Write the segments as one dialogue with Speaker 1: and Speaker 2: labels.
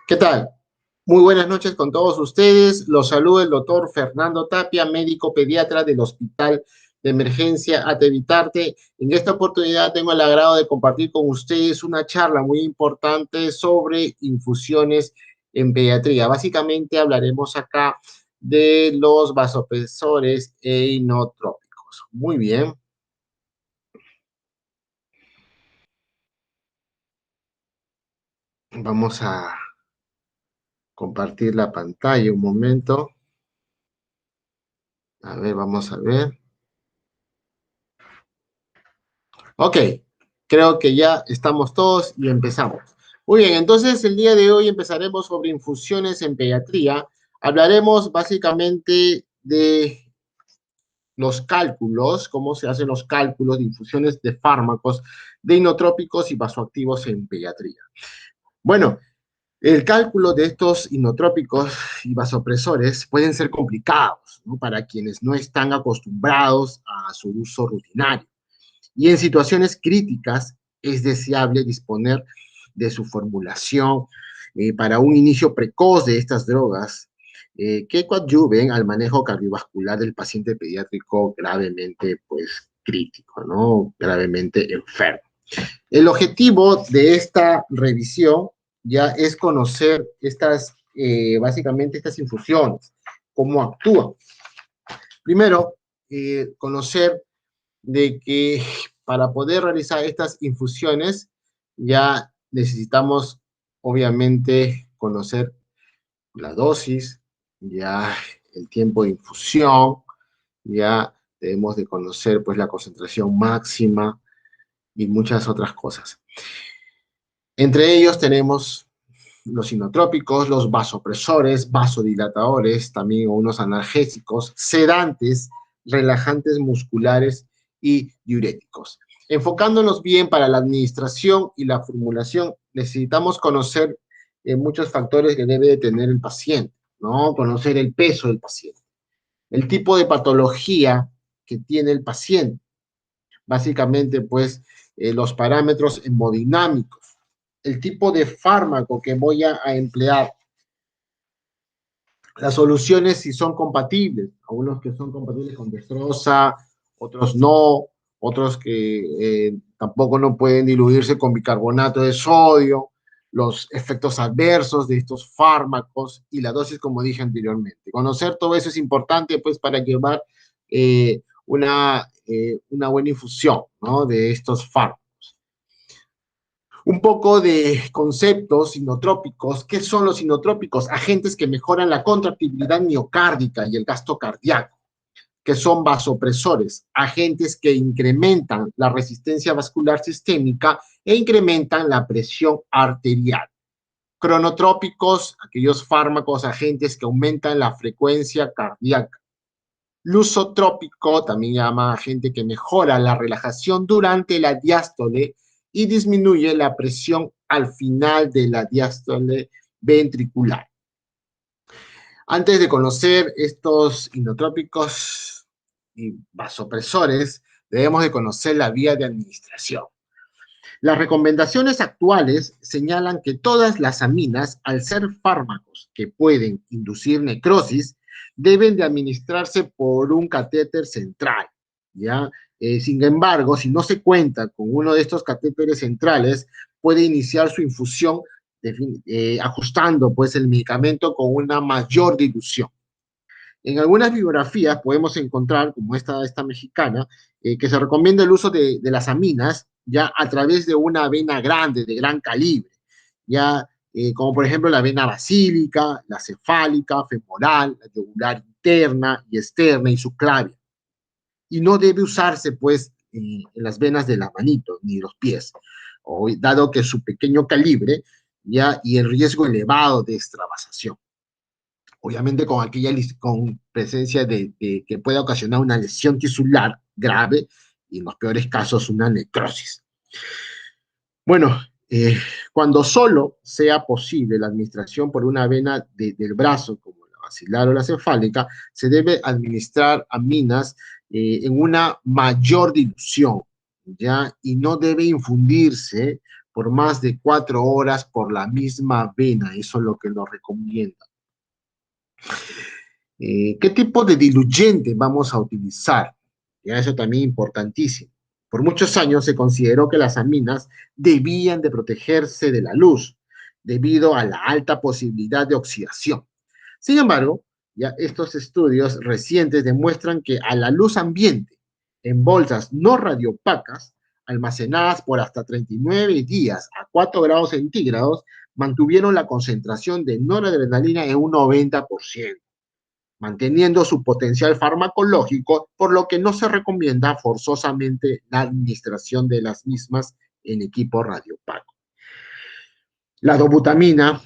Speaker 1: ¿Qué tal? Muy buenas noches con todos ustedes. Los saluda el doctor Fernando Tapia, médico pediatra del Hospital de Emergencia Atevitarte. En esta oportunidad tengo el agrado de compartir con ustedes una charla muy importante sobre infusiones en pediatría. Básicamente hablaremos acá de los vasopresores e inotrópicos. Muy bien. Vamos a compartir la pantalla un momento. A ver, vamos a ver. Ok, creo que ya estamos todos y empezamos. Muy bien, entonces el día de hoy empezaremos sobre infusiones en pediatría. Hablaremos básicamente de los cálculos, cómo se hacen los cálculos de infusiones de fármacos, de inotrópicos y vasoactivos en pediatría. Bueno, el cálculo de estos inotrópicos y vasopresores pueden ser complicados, ¿no? Para quienes no están acostumbrados a su uso rutinario. Y en situaciones críticas es deseable disponer de su formulación para un inicio precoz de estas drogas que coadyuven al manejo cardiovascular del paciente pediátrico gravemente pues, crítico, ¿no? Gravemente enfermo. El objetivo de esta revisión ya es conocer básicamente estas infusiones, cómo actúan. Primero, conocer de que para poder realizar estas infusiones ya necesitamos obviamente conocer la dosis, ya el tiempo de infusión, ya debemos de conocer pues la concentración máxima y muchas otras cosas. Entre ellos tenemos los inotrópicos, los vasopresores, vasodilatadores, también unos analgésicos, sedantes, relajantes musculares y diuréticos. Enfocándonos bien para la administración y la formulación, necesitamos conocer muchos factores que debe de tener el paciente, ¿no? Conocer el peso del paciente, el tipo de patología que tiene el paciente, básicamente, pues, los parámetros hemodinámicos, el tipo de fármaco que voy a emplear, las soluciones si son compatibles, algunos que son compatibles con dextrosa, otros no, otros que tampoco no pueden diluirse con bicarbonato de sodio, los efectos adversos de estos fármacos y la dosis, como dije anteriormente. Conocer todo eso es importante, pues, para llevar una buena infusión, ¿no? De estos fármacos. Un poco de conceptos inotrópicos. ¿Qué son los inotrópicos? Agentes que mejoran la contractibilidad miocárdica y el gasto cardíaco, que son vasopresores, agentes que incrementan la resistencia vascular sistémica e incrementan la presión arterial. Cronotrópicos, aquellos fármacos, agentes que aumentan la frecuencia cardíaca. Lusotrópico, también llama agente que mejora la relajación durante la diástole y disminuye la presión al final de la diástole ventricular. Antes de conocer estos inotrópicos y vasopresores, debemos de conocer la vía de administración. Las recomendaciones actuales señalan que todas las aminas, al ser fármacos que pueden inducir necrosis, deben de administrarse por un catéter central, ¿ya? Sin embargo, si no se cuenta con uno de estos catéteres centrales, puede iniciar su infusión ajustando pues el medicamento con una mayor dilución. En algunas bibliografías podemos encontrar, como esta mexicana, que se recomienda el uso de las aminas ya a través de una vena grande, de gran calibre, ya como por ejemplo la vena basílica, la cefálica, femoral, la yugular interna y externa y subclavia. Y no debe usarse pues en las venas de la manito ni los pies, dado que su pequeño calibre ya y el riesgo elevado de extravasación. Obviamente con presencia de que pueda ocasionar una lesión tisular grave y en los peores casos una necrosis. Bueno, cuando solo sea posible la administración por una vena del brazo, como la basilar o la cefálica, se debe administrar aminas en una mayor dilución, ¿ya? Y no debe infundirse por más de 4 horas por la misma vena. Eso es lo que nos recomienda. ¿Qué tipo de diluyente vamos a utilizar? Ya eso también importantísimo. Por muchos años se consideró que las aminas debían de protegerse de la luz debido a la alta posibilidad de oxidación. Sin embargo, ya estos estudios recientes demuestran que a la luz ambiente, en bolsas no radiopacas, almacenadas por hasta 39 días a 4 grados centígrados, mantuvieron la concentración de noradrenalina en un 90%, manteniendo su potencial farmacológico, por lo que no se recomienda forzosamente la administración de las mismas en equipo radiopaco. La dobutamina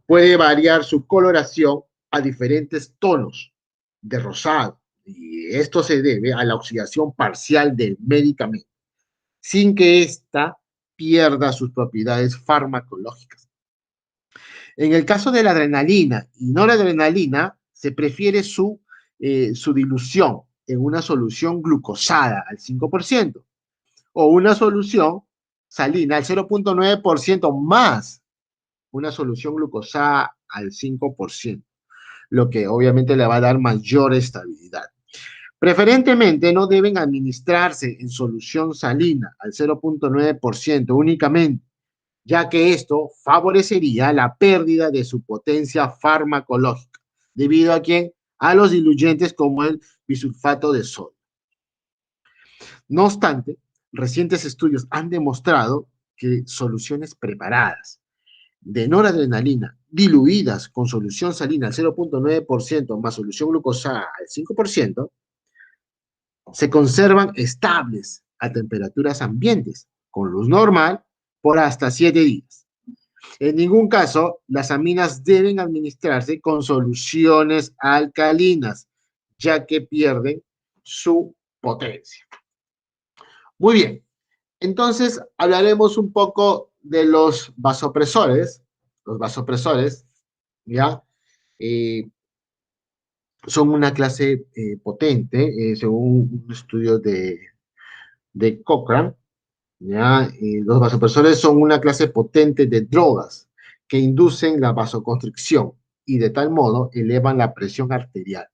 Speaker 1: puede variar su coloración a diferentes tonos de rosado, y esto se debe a la oxidación parcial del medicamento, sin que ésta pierda sus propiedades farmacológicas. En el caso de la adrenalina y noradrenalina, se prefiere su dilución en una solución glucosada al 5% o una solución salina al 0,9% más una solución glucosada al 5%, lo que obviamente le va a dar mayor estabilidad. Preferentemente no deben administrarse en solución salina al 0,9% únicamente, ya que esto favorecería la pérdida de su potencia farmacológica, debido a quién, a los diluyentes como el bisulfato de sodio. No obstante, recientes estudios han demostrado que soluciones preparadas de noradrenalina diluidas con solución salina al 0,9% más solución glucosada al 5%, se conservan estables a temperaturas ambientes, con luz normal, por hasta 7 días. En ningún caso, las aminas deben administrarse con soluciones alcalinas, ya que pierden su potencia. Muy bien, entonces hablaremos un poco de los vasopresores. Los vasopresores, ¿ya? Son una clase potente, según un estudio de Cochrane, ¿ya? Los vasopresores son una clase potente de drogas que inducen la vasoconstricción y de tal modo elevan la presión arterial.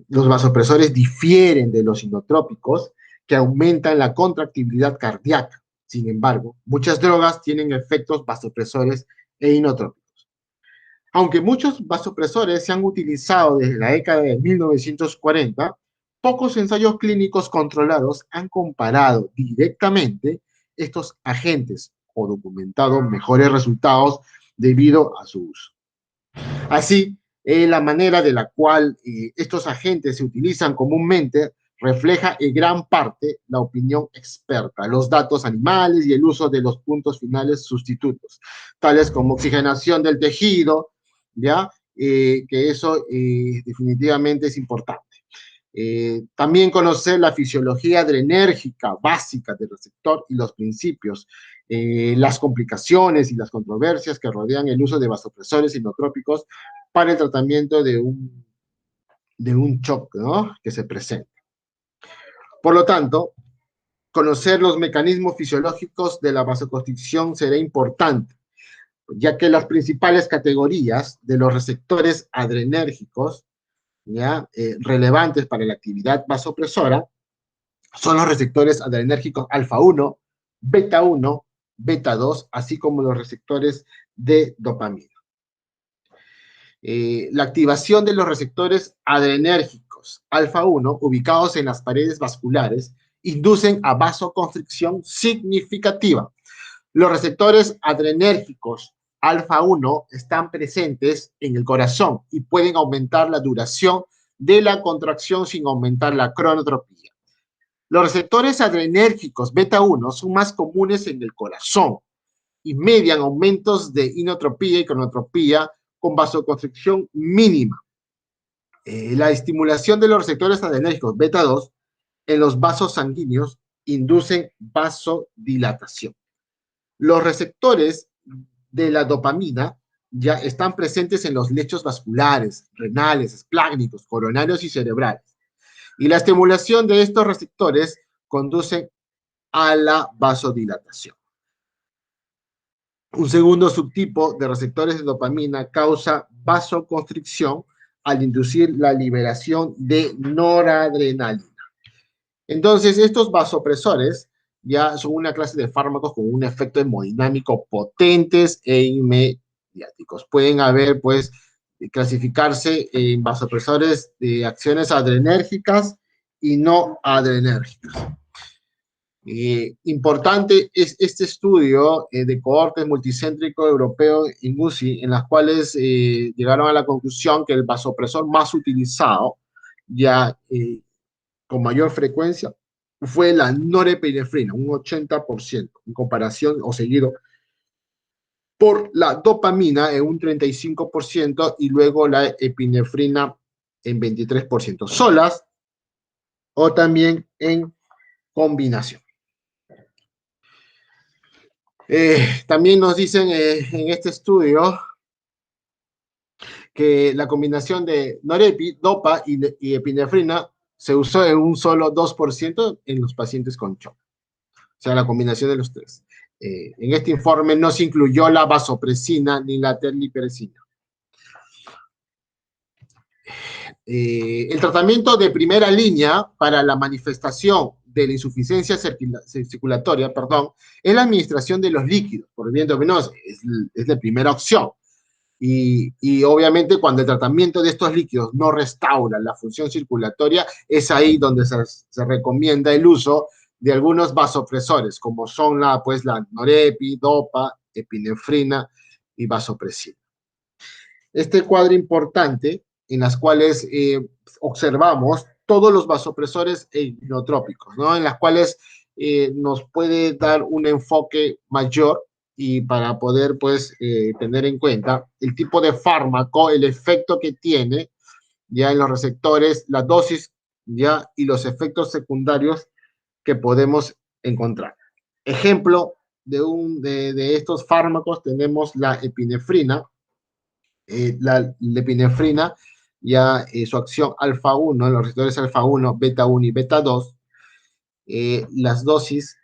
Speaker 1: Los vasopresores difieren de los inotrópicos que aumentan la contractibilidad cardíaca. Sin embargo, muchas drogas tienen efectos vasopresores e inotrópicos. Aunque muchos vasopresores se han utilizado desde la década de 1940, pocos ensayos clínicos controlados han comparado directamente estos agentes o documentado mejores resultados debido a su uso. Así, la manera de la cual estos agentes se utilizan comúnmente refleja en gran parte la opinión experta, los datos animales y el uso de los puntos finales sustitutos, tales como oxigenación del tejido, ¿ya? Que eso definitivamente es importante. También conocer la fisiología adrenérgica básica del receptor y los principios, las complicaciones y las controversias que rodean el uso de vasopresores inotrópicos para el tratamiento de un shock, ¿no?, que se presenta. Por lo tanto, conocer los mecanismos fisiológicos de la vasoconstricción será importante, ya que las principales categorías de los receptores adrenérgicos, ¿ya? Relevantes para la actividad vasopresora son los receptores adrenérgicos alfa 1, beta 1, beta 2, así como los receptores de dopamina. La activación de los receptores adrenérgicos alfa 1, ubicados en las paredes vasculares, inducen a vasoconstricción significativa. Los receptores adrenérgicos alfa 1 están presentes en el corazón y pueden aumentar la duración de la contracción sin aumentar la cronotropía. Los receptores adrenérgicos beta 1 son más comunes en el corazón y median aumentos de inotropía y cronotropía con vasoconstricción mínima. La estimulación de los receptores adrenérgicos beta 2 en los vasos sanguíneos inducen vasodilatación. Los receptores de la dopamina ya están presentes en los lechos vasculares, renales, espláncnicos, coronarios y cerebrales. Y la estimulación de estos receptores conduce a la vasodilatación. Un segundo subtipo de receptores de dopamina causa vasoconstricción al inducir la liberación de noradrenalina. Entonces, estos vasopresores ya son una clase de fármacos con un efecto hemodinámico potentes e inmediáticos. Pueden haber, pues, clasificarse en vasopresores de acciones adrenérgicas y no adrenérgicas. Importante es este estudio de cohortes multicéntrico europeo en UCI, en las cuales llegaron a la conclusión que el vasopresor más utilizado, ya con mayor frecuencia, fue la norepinefrina, un 80%, en comparación o seguido por la dopamina en un 35% y luego la epinefrina en 23%, solas o también en combinación. También nos dicen en este estudio que la combinación de norepi, dopa y epinefrina se usó en un solo 2% en los pacientes con shock. O sea, la combinación de los tres. En este informe no se incluyó la vasopresina ni la terliperesina. El tratamiento de primera línea para la manifestación de la insuficiencia circulatoria, es la administración de los líquidos por el viento venoso. Es la primera opción. Y obviamente cuando el tratamiento de estos líquidos no restaura la función circulatoria, es ahí donde se recomienda el uso de algunos vasopresores, como son la norepi, dopa, epinefrina y vasopresina. Este cuadro importante en las cuales observamos todos los vasopresores inotrópicos, ¿no? En las cuales nos puede dar un enfoque mayor y para poder, pues, tener en cuenta el tipo de fármaco, el efecto que tiene ya en los receptores, la dosis ya y los efectos secundarios que podemos encontrar. Ejemplo de estos fármacos tenemos la epinefrina. La epinefrina, ya su acción alfa 1, los receptores alfa 1, beta 1 y beta 2, las dosis,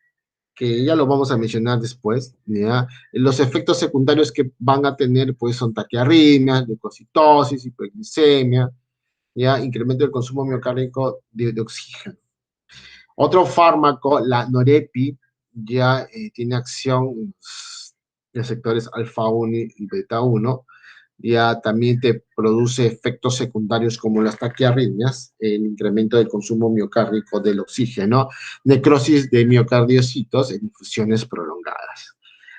Speaker 1: que ya lo vamos a mencionar después, ¿ya? Los efectos secundarios que van a tener, pues, son taquiarritmias, leucocitosis, hiperglicemia, ya, incremento del consumo miocárdico de oxígeno. Otro fármaco, la norepi, ya tiene acción en los receptores alfa 1 y beta 1, ya también te produce efectos secundarios como las taquiarritmias, el incremento del consumo miocárdico del oxígeno, necrosis de miocardiocitos en infusiones prolongadas.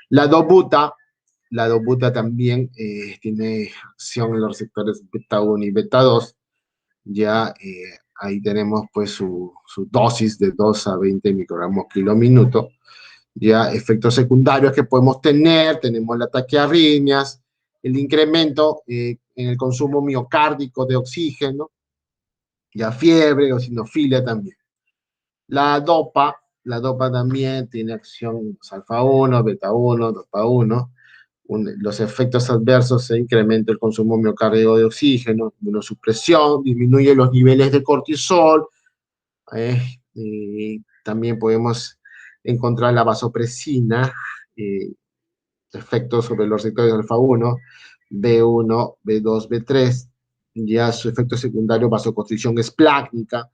Speaker 1: La dobuta, la dobuta también tiene acción en los receptores beta 1 y beta 2, ya ahí tenemos pues su dosis de 2 a 20 microgramos kilo minuto, ya efectos secundarios que podemos tener, tenemos la taquiarritmias, el incremento en el consumo miocárdico de oxígeno, ya fiebre, eosinofilia también. La dopa también tiene acción alfa 1, beta 1, dopa 1. Los efectos adversos se incrementa el consumo miocárdico de oxígeno, inmunosupresión, disminuye los niveles de cortisol. También podemos encontrar la vasopresina, efectos sobre los receptores alfa 1, B1, B2, B3, ya su efecto secundario, vasoconstricción esplácnica,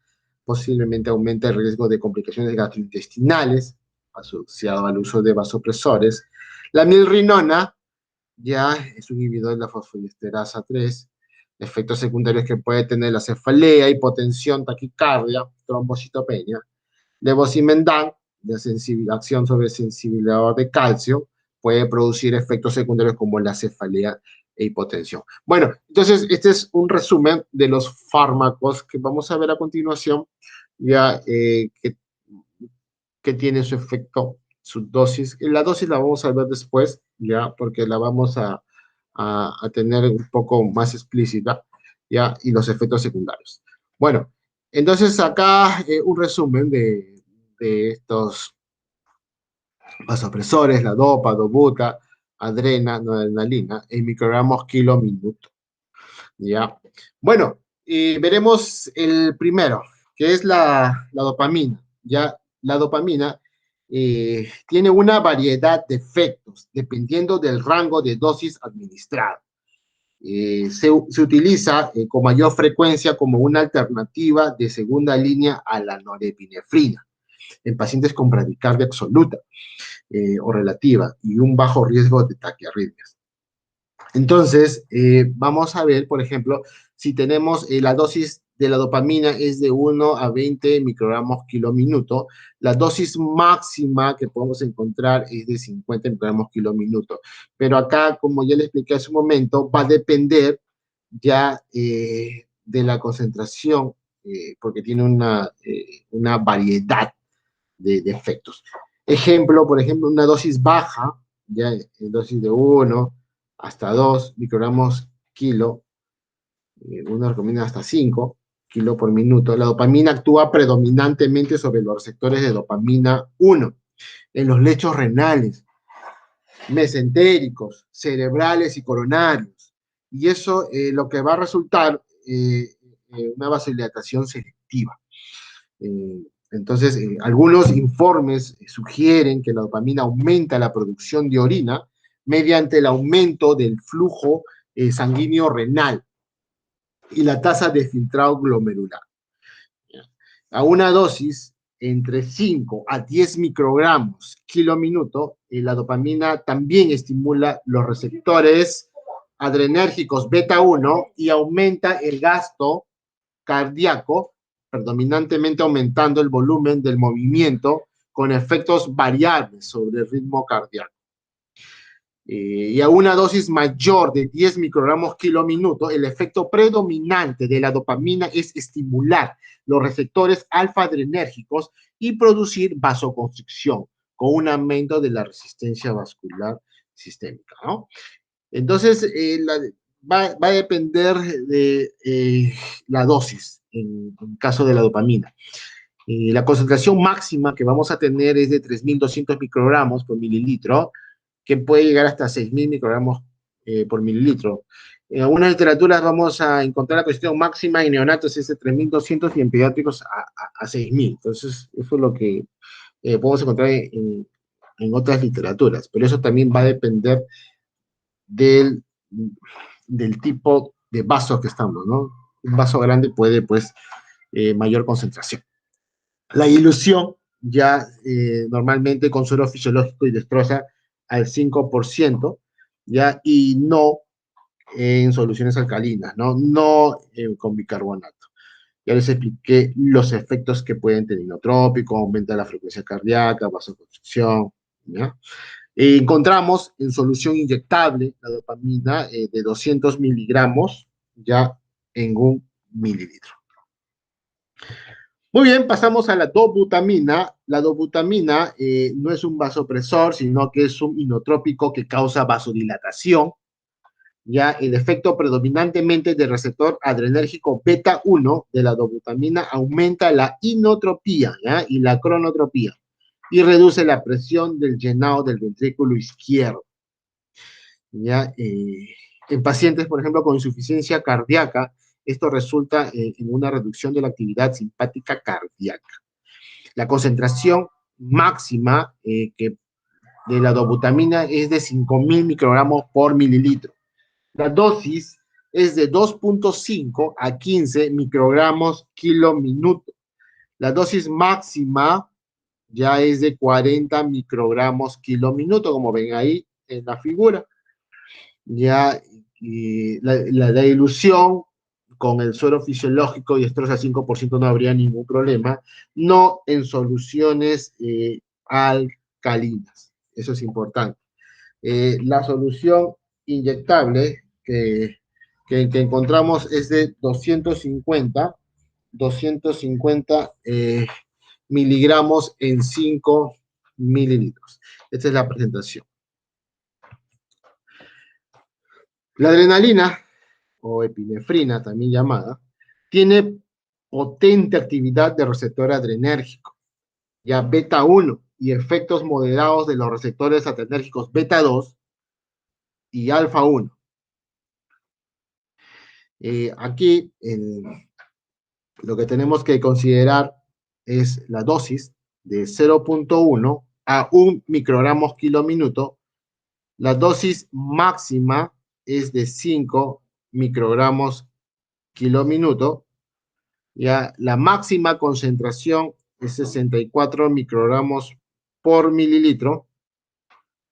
Speaker 1: posiblemente aumenta el riesgo de complicaciones gastrointestinales asociado al uso de vasopresores. La milrinona ya es un inhibidor de la fosfoliesterasa 3, efectos secundarios que puede tener la cefalea, hipotensión, taquicardia, trombocitopenia. Levosimendan, de acción sobre sensibilizador de calcio, puede producir efectos secundarios como la cefalea e hipotensión. Bueno, entonces este es un resumen de los fármacos que vamos a ver a continuación, ya que tiene su efecto, su dosis. La dosis la vamos a ver después, ya, porque la vamos a tener un poco más explícita, ya, y los efectos secundarios. Bueno, entonces acá un resumen de estos vasopresores, la dopa, dobuta, adrena, noradrenalina, en microgramos kilo minuto. ¿Ya? Bueno, y veremos el primero, que es la dopamina. Ya, la dopamina tiene una variedad de efectos dependiendo del rango de dosis administrado. Se utiliza con mayor frecuencia como una alternativa de segunda línea a la norepinefrina en pacientes con bradicardia absoluta o relativa y un bajo riesgo de taquiarritmias. Entonces, vamos a ver, por ejemplo, si tenemos la dosis de la dopamina es de 1 a 20 microgramos kilo minuto, la dosis máxima que podemos encontrar es de 50 microgramos kilo minuto. Pero acá, como ya le expliqué hace un momento, va a depender ya de la concentración, porque tiene una variedad de efectos. Ejemplo, por ejemplo, una dosis baja, ya en dosis de 1 hasta 2 microgramos kilo, uno recomienda hasta 5 kilo por minuto. La dopamina actúa predominantemente sobre los receptores de dopamina 1 en los lechos renales, mesentéricos, cerebrales y coronarios. Y eso lo que va a resultar una vasodilatación selectiva. Entonces, algunos informes sugieren que la dopamina aumenta la producción de orina mediante el aumento del flujo sanguíneo renal y la tasa de filtrado glomerular. A una dosis entre 5 a 10 microgramos kilo minuto, la dopamina también estimula los receptores adrenérgicos beta 1 y aumenta el gasto cardíaco, predominantemente aumentando el volumen del movimiento con efectos variables sobre el ritmo cardíaco. Y a una dosis mayor de 10 microgramos kilo minuto, el efecto predominante de la dopamina es estimular los receptores alfa-adrenérgicos y producir vasoconstricción con un aumento de la resistencia vascular sistémica, ¿no? Entonces, va a depender de la dosis en caso de la dopamina. La concentración máxima que vamos a tener es de 3.200 microgramos por mililitro, que puede llegar hasta 6.000 microgramos por mililitro. En algunas literaturas vamos a encontrar la concentración máxima en neonatos es de 3.200 y en pediátricos a 6.000. Entonces, eso es lo que podemos encontrar en otras literaturas, pero eso también va a depender del, del tipo de vaso que estamos, ¿no? Un vaso grande puede, pues, mayor concentración. La ilusión ya normalmente con suero fisiológico y destroza al 5%, ya, y no en soluciones alcalinas, ¿no? No con bicarbonato. Ya les expliqué los efectos que pueden tener inotrópico, aumenta la frecuencia cardíaca, vasoconstricción, ¿ya? Encontramos en solución inyectable la dopamina de 200 miligramos ya en 1 mililitro. Muy bien, pasamos a la dobutamina. La dobutamina no es un vasopresor, sino que es un inotrópico que causa vasodilatación. Ya el efecto predominantemente del receptor adrenérgico beta 1 de la dobutamina aumenta la inotropía, ¿ya? Y la cronotropía y reduce la presión del llenado del ventrículo izquierdo. ¿Ya? En pacientes, por ejemplo, con insuficiencia cardíaca, esto resulta en una reducción de la actividad simpática cardíaca. La concentración máxima de la dobutamina es de 5.000 microgramos por mililitro. La dosis es de 2.5 a 15 microgramos kilo minuto. La dosis máxima ya es de 40 microgramos kilo minuto, como ven ahí en la figura. Ya la dilución con el suero fisiológico y estroza 5% no habría ningún problema, no en soluciones alcalinas, eso es importante. La solución inyectable que encontramos es de 250 miligramos en 5 mililitros. Esta es la presentación. La adrenalina, o epinefrina también llamada, tiene potente actividad de receptor adrenérgico, ya beta 1, y efectos moderados de los receptores adrenérgicos beta 2 y alfa 1. Aquí lo que tenemos que considerar es la dosis de 0.1 a 1 microgramos kilo minuto. La dosis máxima es de 5 microgramos kilo minuto. Ya, la máxima concentración es 64 microgramos por mililitro.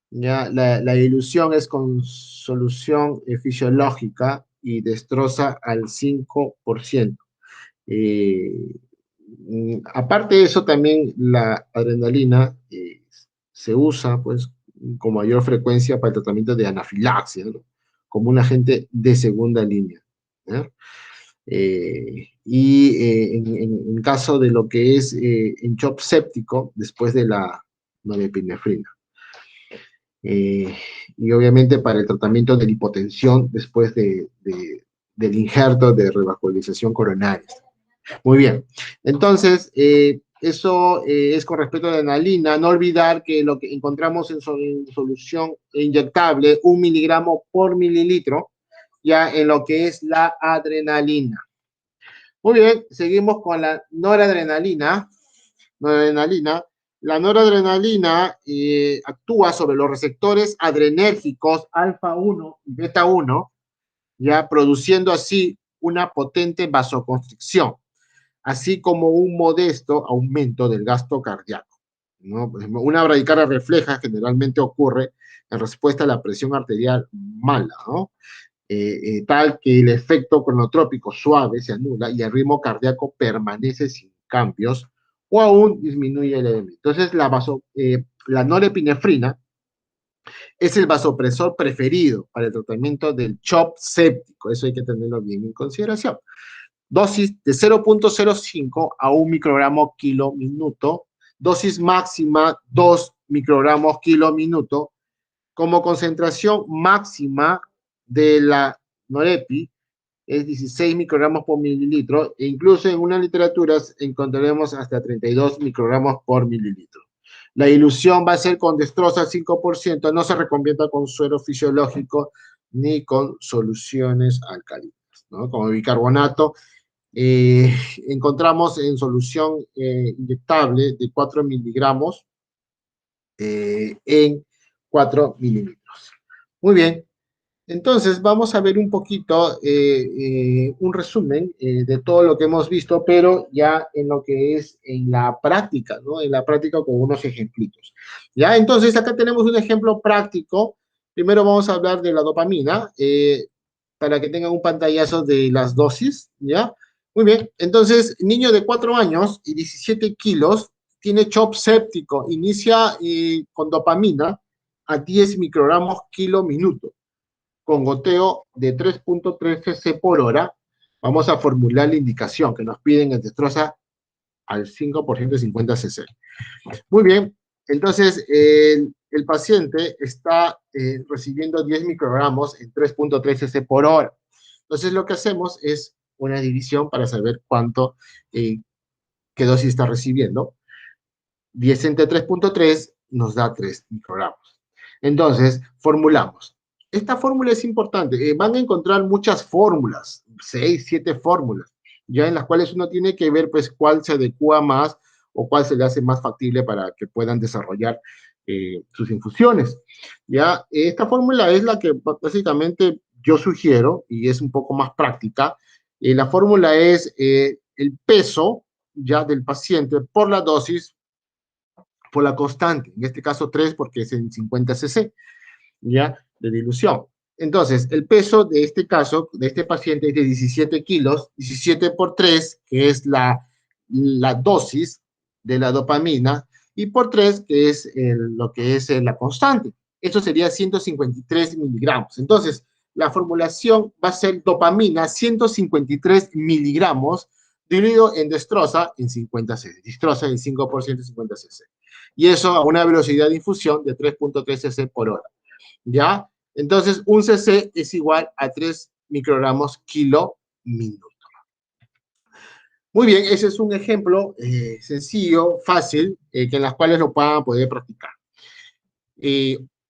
Speaker 1: Ya, la dilución es con solución fisiológica y destroza al 5%. Eh, Aparte de eso, también la adrenalina se usa pues, con mayor frecuencia para el tratamiento de anafilaxia, ¿no? Como un agente de segunda línea. ¿Ya? En caso de lo que es en shock séptico, después de la norepinefrina. Eh, y obviamente para el tratamiento de la hipotensión después del injerto de revascularización coronaria. Muy bien. Entonces, eso es con respecto a la adrenalina. No olvidar que lo que encontramos en solución inyectable, 1 miligramo por mililitro, ya en lo que es la adrenalina. Muy bien, seguimos con la noradrenalina. Noradrenalina. La noradrenalina actúa sobre los receptores adrenérgicos alfa 1 y beta 1, ya produciendo así una potente vasoconstricción, así como un modesto aumento del gasto cardíaco, ¿no? Por ejemplo, una bradicardia refleja generalmente ocurre en respuesta a la presión arterial mala, ¿no? Tal que el efecto cronotrópico suave se anula y el ritmo cardíaco permanece sin cambios o aún disminuye levemente. Entonces, la norepinefrina es el vasopresor preferido para el tratamiento del shock séptico. Eso hay que tenerlo bien en consideración. Dosis de 0.05 a 1 microgramo kilo minuto. Dosis máxima 2 microgramos kilo minuto. Como concentración máxima de la norepi es 16 microgramos por mililitro, e incluso en una literatura encontraremos hasta 32 microgramos por mililitro. La dilución va a ser con destroza al 5%, no se recomienda con suero fisiológico ni con soluciones alcalinas, ¿no? Como bicarbonato, encontramos en solución inyectable de 4 miligramos en 4 mililitros. Muy bien, entonces vamos a ver un poquito, un resumen de todo lo que hemos visto, pero ya en lo que es en la práctica, ¿no? En la práctica con unos ejemplitos. Ya, entonces acá tenemos un ejemplo práctico. Primero vamos a hablar de la dopamina, para que tengan un pantallazo de las dosis, ¿ya? Muy bien, entonces, niño de 4 años y 17 kilos, tiene shock séptico, inicia con dopamina a 10 microgramos kilo minuto, con goteo de 3.3 cc por hora. Vamos a formular la indicación que nos piden en destroza al 5% de 50 cc. Muy bien, entonces el paciente está recibiendo 10 microgramos en 3.3 cc por hora. Entonces lo que hacemos es una división para saber qué dosis está recibiendo. 10 entre 3.3 nos da 3 microgramos. Entonces, formulamos. Esta fórmula es importante. Van a encontrar muchas fórmulas, 6, 7 fórmulas, ya en las cuales uno tiene que ver pues cuál se adecua más o cuál se le hace más factible para que puedan desarrollar sus infusiones. Ya, esta fórmula es la que básicamente yo sugiero y es un poco más práctica. La fórmula es el peso ya del paciente por la dosis por la constante, en este caso 3 porque es en 50 cc, ¿ya? De dilución. Entonces, el peso de este caso, de este paciente, es de 17 kilos, 17 por 3, que es la dosis de la dopamina, y por 3, que es lo que es la constante. Esto sería 153 miligramos. Entonces, la formulación va a ser dopamina 153 miligramos diluido en destroza en 50 cc. Destroza en 5% 50 cc. Y eso a una velocidad de infusión de 3.3 cc por hora. ¿Ya? Entonces, un cc es igual a 3 microgramos kilo minuto. Muy bien, ese es un ejemplo sencillo, fácil, que en las cuales lo puedan poder practicar.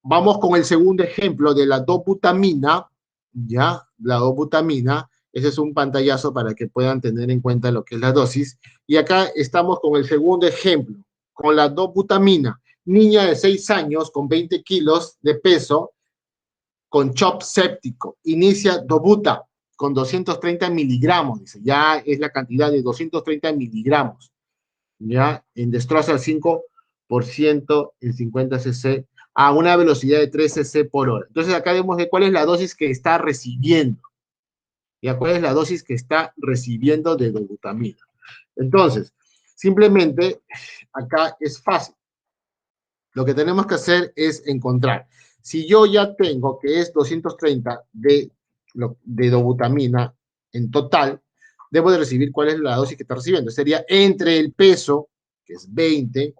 Speaker 1: Vamos con el segundo ejemplo de la dobutamina, ¿ya? La dobutamina, ese es un pantallazo para que puedan tener en cuenta lo que es la dosis. Y acá estamos con el segundo ejemplo, con la dobutamina. Niña de 6 años con 20 kilos de peso con CHOP séptico. Inicia dobuta con 230 miligramos, dice, ya es la cantidad de 230 miligramos, ya en destroza al 5% en 50 cc a una velocidad de 3 cc por hora. Entonces acá vemos de cuál es la dosis que está recibiendo, ya cuál es la dosis que está recibiendo de dobutamina. Entonces, simplemente acá es fácil. Lo que tenemos que hacer es encontrar. Si yo ya tengo que es 230 de dobutamina en total, debo de recibir cuál es la dosis que está recibiendo. Sería entre el peso, que es 20,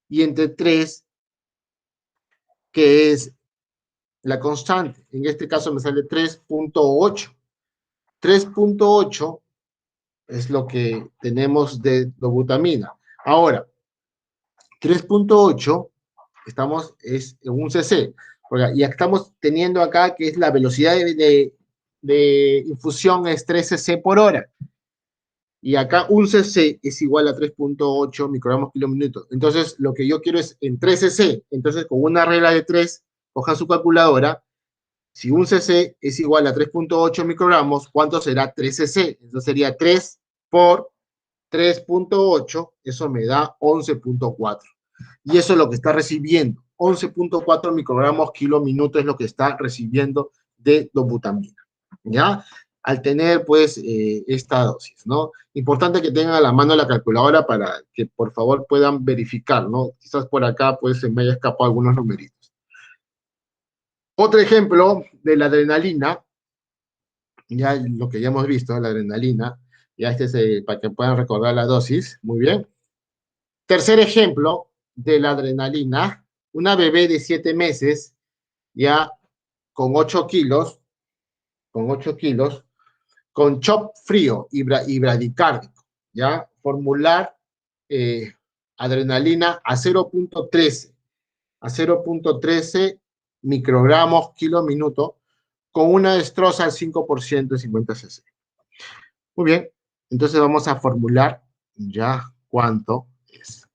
Speaker 1: y entre 3, que es la constante. En este caso me sale 3.8. 3.8 es lo que tenemos de dobutamina. Ahora, 3.8 es en un cc. Y estamos teniendo acá que es la velocidad de infusión es 3 cc por hora. Y acá un cc es igual a 3.8 microgramos kilo minuto. Entonces, lo que yo quiero es en 3 cc. Entonces, con una regla de 3, cojan su calculadora. Si un cc es igual a 3.8 microgramos, ¿cuánto será 3 cc? Entonces sería 3 por 3.8, eso me da 11.4. Y eso es lo que está recibiendo. 11.4 microgramos kilo minuto es lo que está recibiendo de dobutamina. ¿Ya? Al tener, pues, esta dosis, ¿no? Importante que tengan a la mano la calculadora para que, por favor, puedan verificar, ¿no? Quizás por acá, pues, se me haya escapado algunos numeritos. Otro ejemplo de la adrenalina, ya lo que ya hemos visto, la adrenalina, ya este es para que puedan recordar la dosis, muy bien. Tercer ejemplo de la adrenalina, una bebé de 7 meses, ya con 8 kilos, con CHOP frío y bradicárdico, ya formular adrenalina a 0.13 microgramos kilo minuto, con una destroza al 5% de 50 cc. Muy bien, entonces vamos a formular ya cuánto es.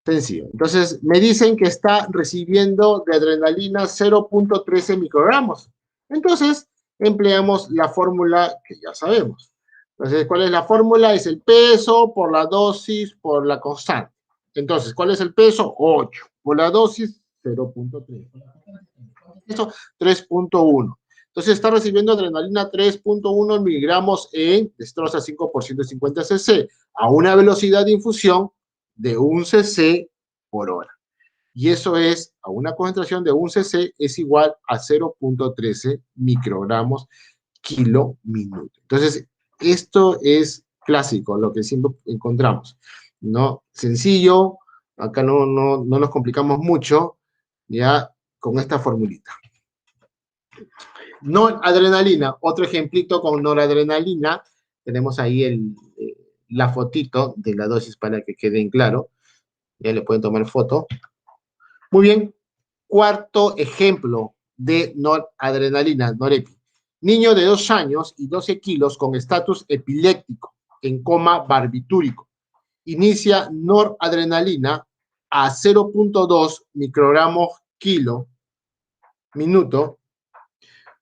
Speaker 1: Sencillo. Entonces, me dicen que está recibiendo de adrenalina 0.13 microgramos. Entonces, empleamos la fórmula que ya sabemos. Entonces, ¿cuál es la fórmula? Es el peso por la dosis por la constante. Entonces, ¿cuál es el peso? 8. Por la dosis, 0.3. Eso, 3.1. Entonces está recibiendo adrenalina 3.1 miligramos en destroza 5% de 50 cc a una velocidad de infusión de 1 cc por hora. Y eso es, a una concentración de 1 cc es igual a 0.13 microgramos kilo minuto. Entonces, esto es clásico, lo que siempre encontramos, ¿no? Sencillo, acá no nos complicamos mucho, ya con esta formulita. Noradrenalina, otro ejemplito con noradrenalina, tenemos ahí la fotito de la dosis para que quede en claro, ya le pueden tomar foto. Muy bien, cuarto ejemplo de noradrenalina, norepi. Niño de 2 años y 12 kilos con estatus epiléptico en coma barbitúrico. Inicia noradrenalina a 0.2 microgramos kilo minuto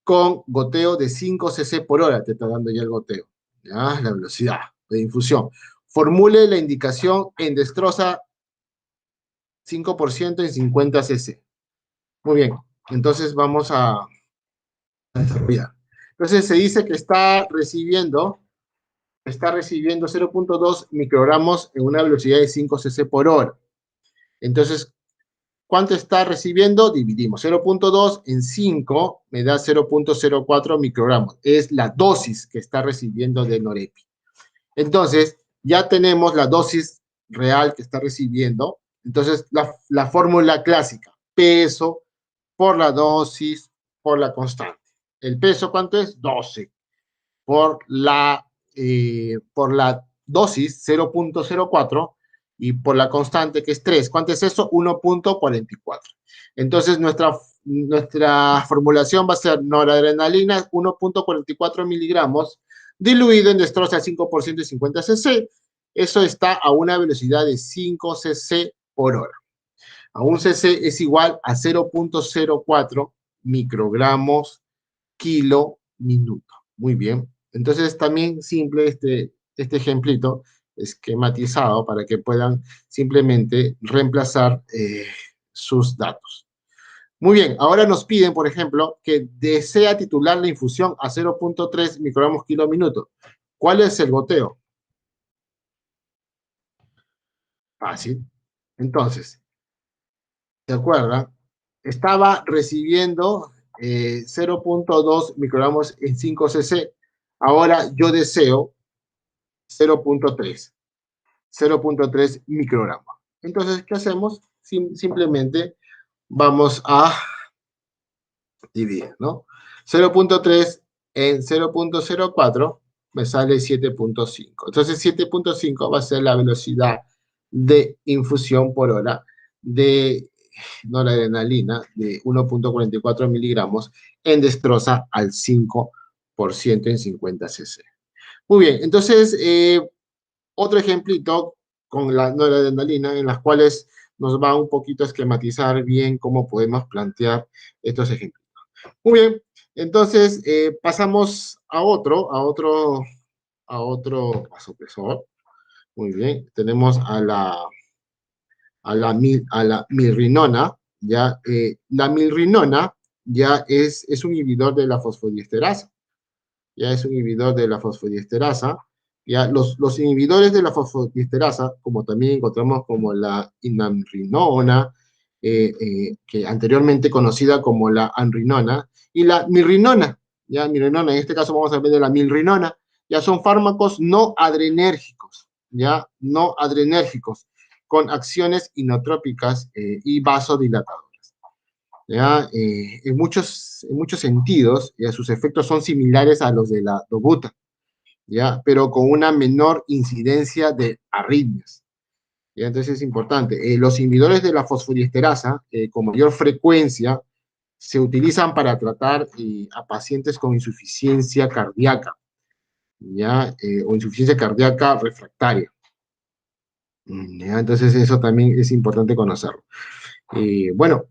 Speaker 1: con goteo de 5 cc por hora, te está dando ya el goteo, ¿ya? La velocidad de infusión. Formule la indicación en destroza 5% en 50 cc. Muy bien, entonces vamos a desarrollar. Entonces se dice que está recibiendo 0.2 microgramos en una velocidad de 5 cc por hora. Entonces, ¿cuánto está recibiendo? Dividimos 0.2 en 5, me da 0.04 microgramos. Es la dosis que está recibiendo de norepi. Entonces, ya tenemos la dosis real que está recibiendo. Entonces, la fórmula clásica, peso por la dosis por la constante. ¿El peso cuánto es? 12. Por la dosis, 0.04, y por la constante, que es 3. ¿Cuánto es eso? 1.44. Entonces, nuestra formulación va a ser noradrenalina 1.44 miligramos, diluido en destroza 5% y 50 cc. Eso está a una velocidad de 5 cc por hora. A un cc es igual a 0.04 microgramos kilo minuto. Muy bien. Entonces, también simple este ejemplito esquematizado para que puedan simplemente reemplazar sus datos. Muy bien, ahora nos piden, por ejemplo, que desea titular la infusión a 0.3 microgramos kilo minuto. ¿Cuál es el goteo? Fácil. Entonces, ¿se acuerdan? Estaba recibiendo 0.2 microgramos en 5 cc. Ahora yo deseo 0.3, 0.3 microgramos. Entonces, ¿qué hacemos? Simplemente vamos a dividir, ¿no? 0.3 en 0.04 me sale 7.5. Entonces, 7.5 va a ser la velocidad de infusión por hora de noradrenalina de 1.44 miligramos en destroza al 5% en 50 cc. Muy bien, entonces, otro ejemplito con la noradrenalina en las cuales nos va un poquito a esquematizar bien cómo podemos plantear estos ejemplos. Muy bien, entonces pasamos a otro vasopresor. Muy bien, tenemos a la milrinona, ya, la milrinona ya es un inhibidor de la fosfodiesterasa, ya es un inhibidor de la fosfodiesterasa, ya los inhibidores de la fosfodiesterasa, como también encontramos como la inamrinona, que anteriormente conocida como la anrinona, y la milrinona, ya milrinona, en este caso vamos a ver de la milrinona, ya son fármacos no adrenérgicos, ya no adrenérgicos, con acciones inotrópicas y vasodilatadoras. ¿Ya? En muchos sentidos, ya, sus efectos son similares a los de la dobuta, ¿ya? Pero con una menor incidencia de arritmias. ¿Ya? Entonces es importante. Los inhibidores de la fosfodiesterasa, con mayor frecuencia, se utilizan para tratar a pacientes con insuficiencia cardíaca, ¿ya? O insuficiencia cardíaca refractaria. ¿Ya? Entonces eso también es importante conocerlo. Bueno,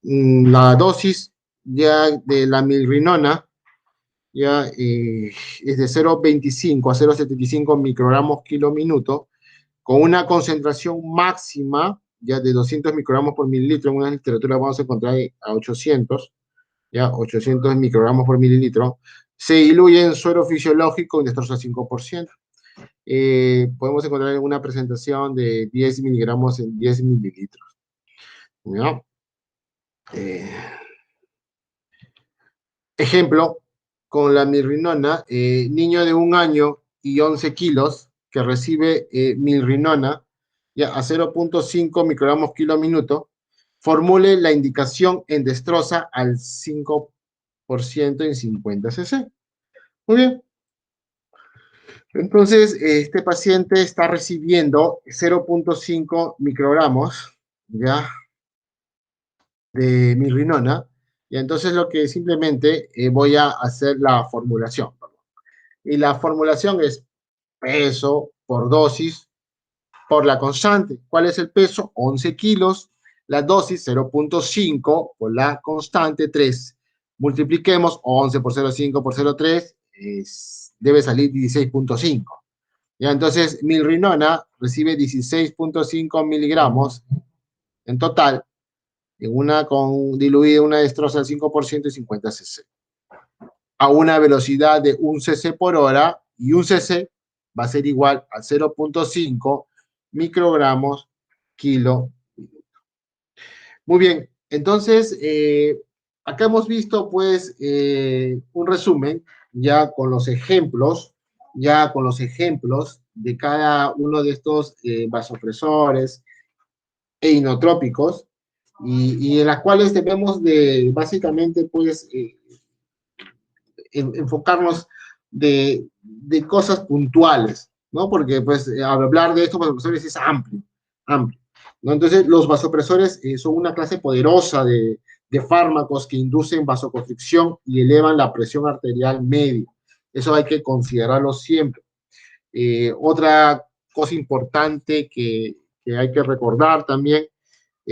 Speaker 1: la dosis ya de la milrinona ya es de 0.25 a 0.75 microgramos kilo minuto, con una concentración máxima ya de 200 microgramos por mililitro. En una literatura vamos a encontrar a 800, ya 800 microgramos por mililitro. Se diluye en suero fisiológico y destroza 5%. Podemos encontrar una presentación de 10 miligramos en 10 mililitros. ¿Ya? Eh, Ejemplo, con la mirrinona, niño de 1 año y 11 kilos que recibe mirrinona ya a 0.5 microgramos kilo minuto, formule la indicación en destroza al 5% en 50 cc. Muy bien. Entonces, este paciente está recibiendo 0.5 microgramos ya de mirrinona, y entonces lo que simplemente voy a hacer la formulación. Y la formulación es peso por dosis por la constante. ¿Cuál es el peso? 11 kilos. La dosis 0.5 por la constante 3. Multipliquemos 11 por 0.5 por 0.3, debe salir 16.5. Ya, entonces milrinona recibe 16.5 miligramos en total, diluida una destroza al 5% y 50 cc, a una velocidad de 1 cc por hora, y 1 cc va a ser igual a 0.5 microgramos kilo. Muy bien, entonces acá hemos visto pues un resumen ya con los ejemplos de cada uno de estos vasopresores e inotrópicos, y en las cuales debemos de básicamente pues enfocarnos de cosas puntuales, ¿no? Porque pues hablar de estos vasopresores es amplio, amplio, ¿no? Entonces los vasopresores son una clase poderosa de fármacos que inducen vasoconstricción y elevan la presión arterial media. Eso hay que considerarlo siempre. Otra cosa importante que hay que recordar también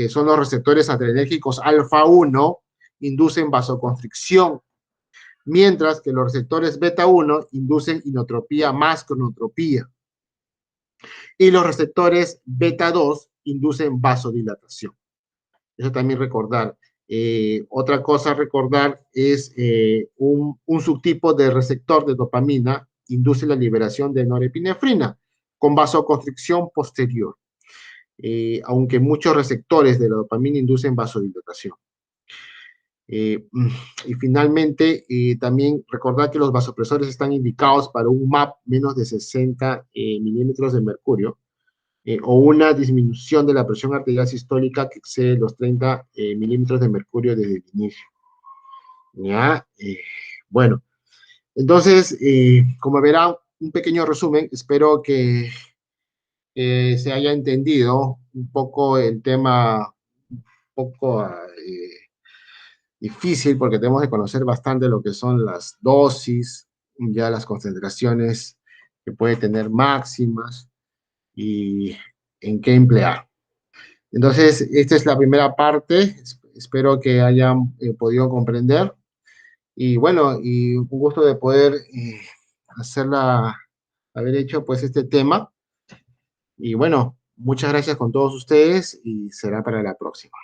Speaker 1: son los receptores adrenérgicos alfa 1, inducen vasoconstricción, mientras que los receptores beta 1 inducen inotropía más cronotropía. Y los receptores beta 2 inducen vasodilatación. Eso también recordar. Otra cosa a recordar es un subtipo de receptor de dopamina induce la liberación de norepinefrina con vasoconstricción posterior, aunque muchos receptores de la dopamina inducen vasodilatación. Y finalmente, también recordar que los vasopresores están indicados para un MAP menos de 60 milímetros de mercurio, o una disminución de la presión arterial sistólica que excede los 30 milímetros de mercurio desde el inicio. ¿Ya? Bueno, entonces, como verán, un pequeño resumen, espero que se haya entendido un poco el tema, un poco difícil, porque tenemos que conocer bastante lo que son las dosis, ya las concentraciones que puede tener máximas y en qué emplear. Entonces, esta es la primera parte. Espero que hayan podido comprender. Y bueno, y un gusto de poder haber hecho pues este tema. Y bueno, muchas gracias con todos ustedes y será para la próxima.